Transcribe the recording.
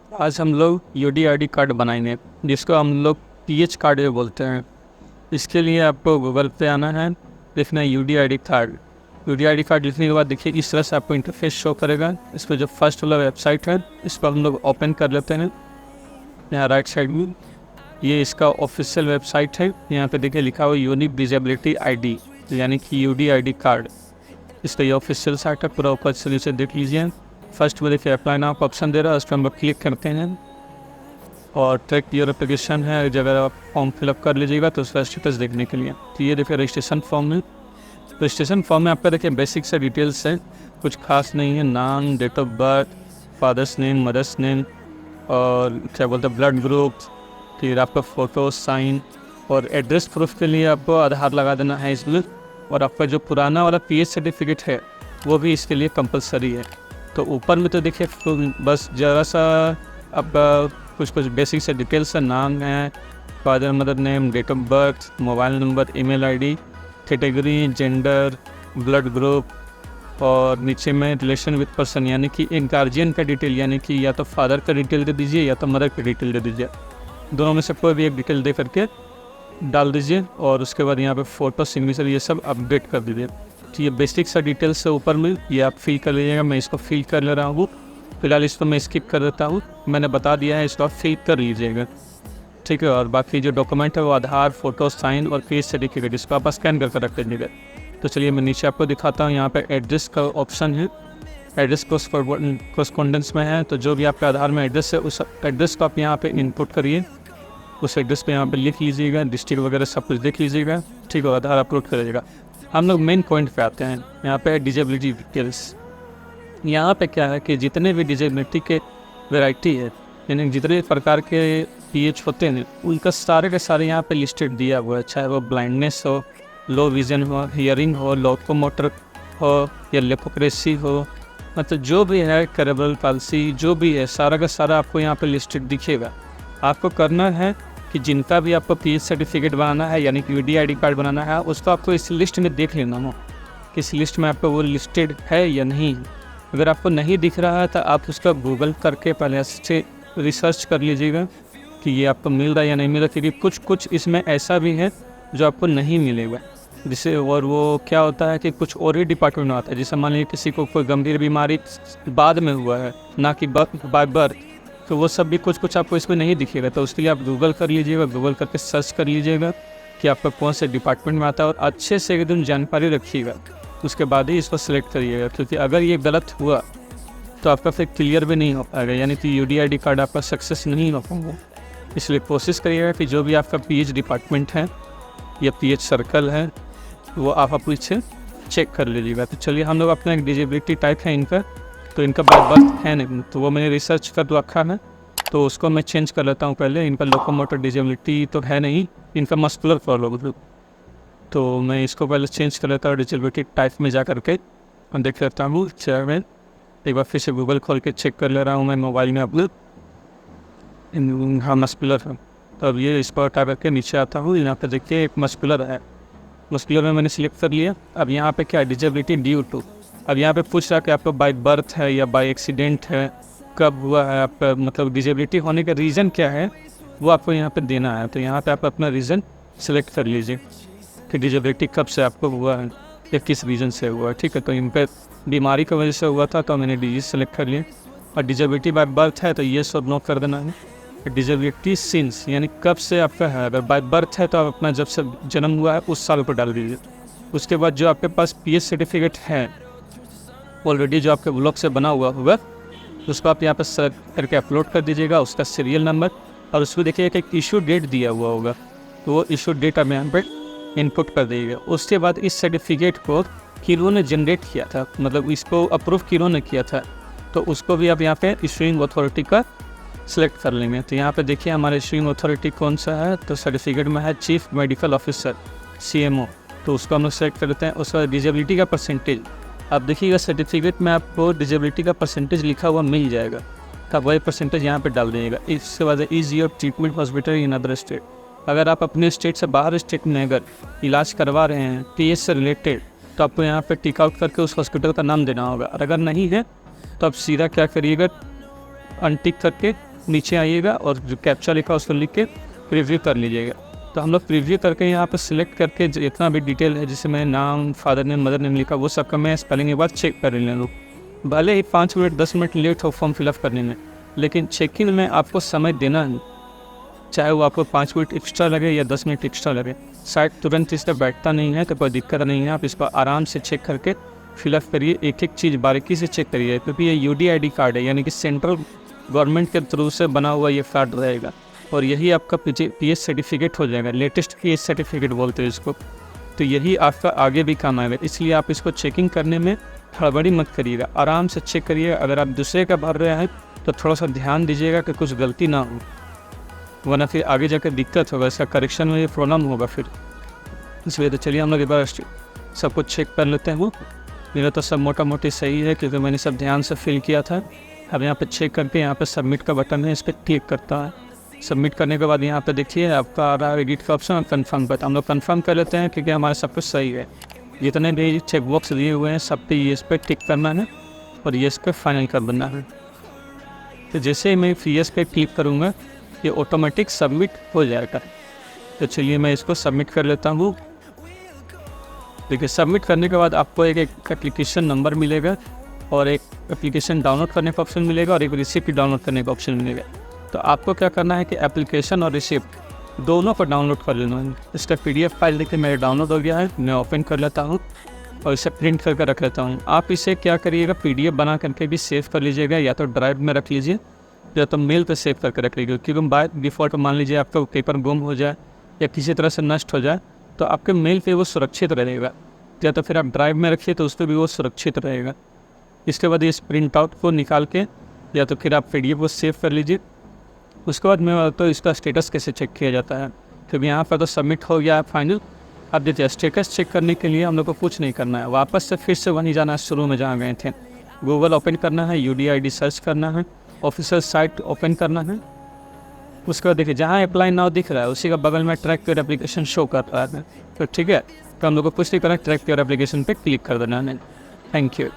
आज हम लोग यूडीआईडी कार्ड बनाएंगे, जिसको हम लोग पीएच कार्ड भी बोलते हैं। इसके लिए आपको गूगल पे आना है, लिखना है यूडीआईडी कार्ड। यूडीआईडी कार्ड लिखने के बाद देखिए इस तरह से आपको इंटरफेस शो करेगा। इस पर जो फर्स्ट वाला वेबसाइट है इस पर हम लोग ओपन कर लेते हैं। यहाँ राइट साइड में ये इसका ऑफिशियल वेबसाइट है। यहाँ पे देखिए लिखा हुआ यूनिक डिजेबिलिटी आईडी, यानी कि यूडीआईडी कार्ड। इसका ये ऑफिशियल साइट है, पूरा ऊपर से नीचे देख लीजिए। फर्स्ट में देखिए अप्लाई नाउ का ऑप्शन दे रहा है, उस पर हम लोग क्लिक करते हैं और ट्रैक योर एप्लीकेशन है। अगर आप फॉर्म फिलअप कर लीजिएगा तो उसका स्टेटस देखने के लिए। तो ये देखिए रजिस्ट्रेशन फॉर्म है। रजिस्ट्रेशन फॉर्म में आपका देखिए बेसिक से डिटेल्स है, कुछ खास नहीं है। नाम, date of birth, father's name, mother's name और क्या बोलते हैं ब्लड ग्रुप, फिर आपका फ़ोटो, साइन और एड्रेस प्रूफ के लिए आपको आधार लगा देना है इसमें। और आपका जो पुराना वाला पीएच सर्टिफिकेट है वो भी इसके लिए कंपलसरी है। तो ऊपर में तो देखिए बस ज़रा सा आपका कुछ बेसिक से डिटेल्स है, नाम है, father mother name, date of birth, mobile number, email ID, category, gender, blood group और नीचे में रिलेशन विद पर्सन, यानी कि एक गार्जियन का डिटेल, यानी कि या तो फादर का डिटेल दे दीजिए या तो मदर का डिटेल दे दीजिए। दोनों में से कोई भी एक डिटेल दे करके डाल दीजिए और उसके बाद यहाँ पे फ़ोटो, सिग्नेचर ये सब अपडेट कर दीजिए। तो ये बेसिक सा डिटेल्स से ऊपर में ये आप फिल कर लीजिएगा। मैं इसको फिल कर ले रहा हूँ, फिलहाल इसको मैं स्किप कर देता हूँ। मैंने बता दिया है, इसको आप फिल कर लीजिएगा, ठीक है। और बाकी जो डॉक्यूमेंट है वो आधार, फोटो, साइन और पीएच सर्टिफिकेट, इसको आप स्कैन करके रख लीजिएगा। तो चलिए मैं नीचे आपको दिखाता हूँ। यहाँ पे एड्रेस का ऑप्शन है, एड्रेस कोरस्पॉन्डेंस में है। तो जो भी आपके आधार में एड्रेस है उस एड्रेस को आप यहाँ पे इनपुट करिए। उस एड्रेस पे यहाँ पे लिख लीजिएगा, डिस्ट्रिक्ट वगैरह सब कुछ देख लीजिएगा, ठीक है। आधार अपलोड करिएगा। हम लोग मेन पॉइंट पे आते हैं। यहाँ पे डिजेबिलिटी डिटेल्स। यहाँ पे क्या है कि जितने भी डिजेबिलिटी के वैरायटी है, यानी जितने प्रकार के पीएच होते हैं उनका सारे के सारे यहाँ पे लिस्टेड दिया हुआ है। चाहे वो ब्लाइंडनेस हो, लो विजन हो, हियरिंग हो, लोकोमोटर हो या लेपोक्रेसी हो, मतलब जो भी है, कैरेबल पाल्सी जो भी है, सारा का सारा आपको यहाँ पे लिस्टेड दिखेगा। आपको करना है कि जिनका भी आपको पीएच सर्टिफिकेट बनाना है, यानी कि यूडीआईडी कार्ड बनाना है, उसको आपको इस लिस्ट में देख लेना हो कि इस लिस्ट में आपको वो लिस्टेड है या नहीं। अगर आपको नहीं दिख रहा है तो आप उसका गूगल करके पहले से रिसर्च कर लीजिएगा कि ये आपको मिल रहा है या नहीं मिल रहा, क्योंकि कुछ इसमें ऐसा भी है जो आपको नहीं मिलेगा। जिससे और वो क्या होता है कि कुछ और ही डिपार्टमेंट में आता है। जैसे मान लीजिए किसी को कोई गंभीर बीमारी बाद में हुआ है, ना कि बाय बर्थ, तो वो सब भी कुछ आपको इसमें नहीं दिखेगा। तो उसके लिए आप गूगल कर लीजिएगा, गूगल करके सर्च कर लीजिएगा कि आपका कौन से डिपार्टमेंट में आता है और अच्छे से एकदम जानकारी रखिएगा, उसके बाद ही इसको सिलेक्ट करिएगा। क्योंकि अगर ये गलत हुआ तो आपका फिर क्लियर भी नहीं हो पाएगा, यानी कि यूडीआईडी कार्ड आपका सक्सेस नहीं हो पाएगा। इसलिए कोशिश करिएगा कि जो भी आपका पीएच डिपार्टमेंट है या पीएच सर्कल है वो आप अपने से चेक कर लीजिएगा। तो चलिए हम लोग अपना एक डिजेबिलिटी टाइप है इनका, तो इनका बाय बर्थ है नहीं, तो वो मैंने रिसर्च कर रखा है, तो उसको मैं चेंज कर लेता हूँ पहले। इनका लोकोमोटर डिजेबिलिटी तो है नहीं, इनका मस्कुलर प्रॉब्लम, तो मैं इसको पहले चेंज कर लेता हूँ डिजेबिलिटी टाइप में जा करके देख लेता हूँ। चेयर में एक बार फिर से गूगल खोल के चेक कर ले रहा हूँ मैं मोबाइल में अपलोड। हाँ मस्कुलर है, तो अब ये इस पर उठा करके नीचे आता हूँ। यहाँ पे देखिए एक मस्कुलर है, मस्कुलर में मैंने सिलेक्ट कर लिया। अब यहाँ पे क्या डिजेबिलिटी ड्यू टू, अब यहाँ पे पूछ रहा कि आपका बाय बर्थ है या बाय एक्सीडेंट है, कब हुआ है आपका, मतलब डिजेबिलिटी होने का रीज़न क्या है वो आपको यहाँ पे देना है। तो यहाँ पे आप अपना रीज़न सेलेक्ट कर लीजिए कि डिजेबिलिटी कब से आपको हुआ है या किस रीज़न से हुआ है, ठीक है। तो इन पर बीमारी की वजह से हुआ था तो मैंने डिजीज सेलेक्ट कर लिया। और डिजेबिलिटी बाय बर्थ है तो ये सब नो कर देना है। डिजेबिलिटी सिंस, यानी कब से आपका है। अगर बाय बर्थ है तो आप अपना जब से जन्म हुआ है उस साल पर डाल दीजिए। उसके बाद जो आपके पास पीएच सर्टिफिकेट है ऑलरेडी जो आपके ब्लॉक से बना हुआ होगा उसको आप यहाँ पर सर्च करके अपलोड कर दीजिएगा, उसका सीरियल नंबर, और उसको देखिए एक इशू डेट दिया हुआ होगा, तो वो इशू डेट आप यहाँ पर इनपुट कर दीजिएगा। उसके बाद इस सर्टिफिकेट को किन्होंने जनरेट किया था, मतलब इसको अप्रूव किन्होंने किया था, तो उसको भी आप यहाँ पे इशूइंग अथॉरिटी का सिलेक्ट कर लेंगे। तो यहाँ पे देखिए हमारा इशूइंग अथॉरिटी कौन सा है, तो सर्टिफिकेट में है चीफ मेडिकल ऑफिसर CMO, तो उसको हम लोग सेलेक्ट कर लेते हैं। उसका डिजेबिलिटी का परसेंटेज, आप देखिएगा सर्टिफिकेट में आपको डिजेबिलिटी का परसेंटेज लिखा हुआ मिल जाएगा, तब वही परसेंटेज यहाँ पे डाल दीजिएगा। इसके बाद is your treatment hospital in other state, अगर आप अपने स्टेट से बाहर स्टेट में अगर इलाज करवा रहे हैं पीएच से रिलेटेड तो आपको यहाँ पे टिक आउट करके उस हॉस्पिटल का नाम देना होगा। और अगर नहीं है तो आप सीधा क्या करिएगा, अनटिक करके नीचे आइएगा और जो कैप्चा लिखा है उसको लिख के प्रीव्यू कर लीजिएगा। तो हम लोग प्रीव्यू करके यहाँ पर सिलेक्ट करके जितना भी डिटेल है, जैसे मैं नाम, फादर नेम, मदर नेम लिखा, वो सब का मैं स्पेलिंग के बाद चेक कर लेना। भले ही 5 मिनट 10 मिनट लेट हो फॉर्म फिलअप करने में, लेकिन चेकिंग में आपको समय देना है, चाहे वो आपको 5 मिनट एक्स्ट्रा लगे या 10 मिनट एक्स्ट्रा लगे। शायद तुरंत इस पर बैठता नहीं है तो कोई दिक्कत नहीं है, आप इसको आराम से चेक करके फिलअप करिए, एक एक चीज़ बारीकी से चेक करिए, क्योंकि ये UDID कार्ड है, यानी कि सेंट्रल गवर्नमेंट के थ्रू से बना हुआ ये कार्ड रहेगा और यही आपका PH सर्टिफिकेट हो जाएगा, लेटेस्ट PH सर्टिफिकेट बोलते हैं इसको। तो यही आपका आगे भी काम आएगा, इसलिए आप इसको चेकिंग करने में हड़बड़ी मत करिएगा, आराम से चेक करिए। अगर आप दूसरे का भर रहे हैं तो थोड़ा सा ध्यान दीजिएगा कि कुछ गलती ना हो, वरना फिर आगे जाकर दिक्कत होगा, इसका करेक्शन में ये प्रॉब्लम होगा फिर। इसलिए तो चलिए हम लोग एक बार सब कुछ चेक कर लेते हैं। वो मेरा तो सब मोटा मोटी सही है, क्योंकि मैंने सब ध्यान से फिल किया था। अब यहाँ पे चेक करके यहाँ पे सबमिट का बटन है, इस पर क्लिक करता है। सबमिट करने के बाद यहाँ पे देखिए आपका आ रहा है एडिट का ऑप्शन और कन्फर्म पर। हम लोग कन्फर्म कर लेते हैं क्योंकि हमारा सब कुछ सही है। जितने भी चेक बॉक्स दिए हुए हैं सब पे ये इस पर टिक करना है और ये इस पर फाइनल कर देना है। तो जैसे ही मैं PS पे क्लिक करूँगा ये ऑटोमेटिक सबमिट हो जाएगा। तो चलिए मैं इसको सबमिट कर लेता हूँ। देखिए सबमिट करने के बाद आपको एक एप्लीकेशन नंबर मिलेगा और एक एप्लीकेशन डाउनलोड करने का ऑप्शन मिलेगा और एक रिसिप्ट डाउनलोड करने का ऑप्शन मिलेगा। तो आपको क्या करना है कि एप्लीकेशन और रिसिप्ट दोनों को डाउनलोड कर लेना है। इसका PDF फाइल देखिए मेरे डाउनलोड हो गया है, मैं ओपन कर लेता हूँ और इसे प्रिंट करके रख लेता हूँ। आप इसे क्या करिएगा, PDF बना करके भी सेव कर लीजिएगा, या तो ड्राइव में रख लीजिए या तो मेल पे सेव करके रख लीजिएगा। क्योंकि बाय डिफ़ॉल्ट मान लीजिए आपका पेपर गुम हो जाए या किसी तरह से नष्ट हो जाए तो आपके मेल पे वो सुरक्षित रहेगा, या तो फिर आप ड्राइव में रखिए तो उस पर भी वो सुरक्षित रहेगा। इसके बाद इस प्रिंट आउट को निकाल के या तो फिर आप PDF को सेव कर लीजिए। उसके बाद मैं तो इसका स्टेटस कैसे चेक किया जाता है, क्योंकि यहाँ पर तो सबमिट हो गया है फाइनल। अब देखिए स्टेटस चेक करने के लिए हम लोग को कुछ नहीं करना है, वापस से फिर से वहीं जाना है शुरू में जहाँ गए थे। गूगल ओपन करना है, UDID सर्च करना है, ऑफिशियल साइट ओपन करना है। उसके बाद देखिए जहाँ अप्लाई नाउ दिख रहा है उसी का बगल में ट्रैक योर एप्लीकेशन शो कर रहा है। तो ठीक है, तो हम लोग को कुछ नहीं करना, ट्रैक योर एप्लीकेशन पे क्लिक कर देना है। Thank you.